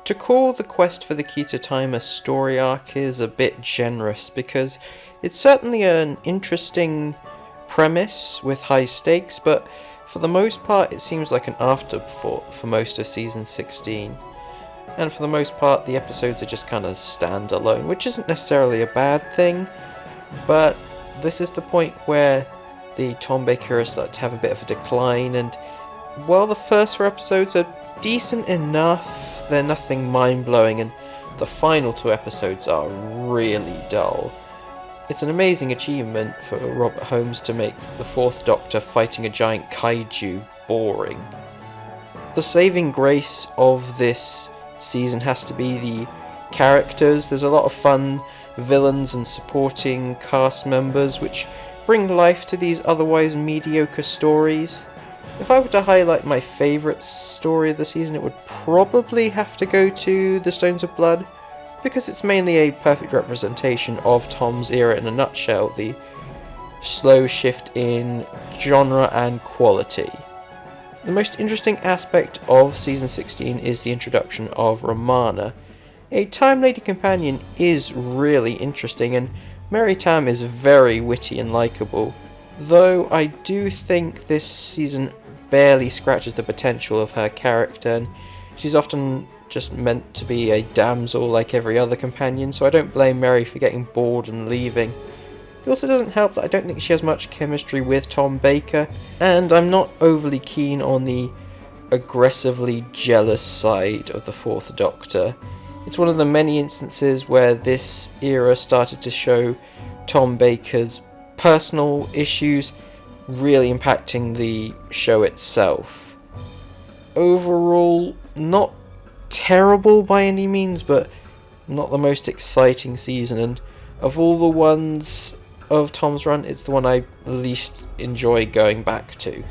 To call the quest for the key to time a story arc is a bit generous, because it's certainly an interesting premise with high stakes, but for the most part it seems like an afterthought for most of season 16. And for the most part the episodes are just kind of standalone, which isn't necessarily a bad thing, but this is the point where the Tom Baker era starts to have a bit of a decline, and while the first 4 episodes are decent enough, they're nothing mind-blowing, and the final 2 episodes are really dull. It's an amazing achievement for Robert Holmes to make the 4th Doctor fighting a giant kaiju boring. The saving grace of this season has to be the characters. There's a lot of fun villains and supporting cast members which bring life to these otherwise mediocre stories. If I were to highlight my favourite story of the season, it would probably have to go to The Stones of Blood, because it's mainly a perfect representation of Tom's era in a nutshell, the slow shift in genre and quality. The most interesting aspect of Season 16 is the introduction of Romana. A Time Lady companion is really interesting, and Mary Tam is very witty and likeable, though I do think this season barely scratches the potential of her character, and she's often just meant to be a damsel like every other companion, so I don't blame Mary for getting bored and leaving. It also doesn't help that I don't think she has much chemistry with Tom Baker, and I'm not overly keen on the aggressively jealous side of the 4th Doctor. It's one of the many instances where this era started to show Tom Baker's personal issues really impacting the show itself. Overall, not terrible by any means, but not the most exciting season, and of all the ones of Tom's run, it's the one I least enjoy going back to.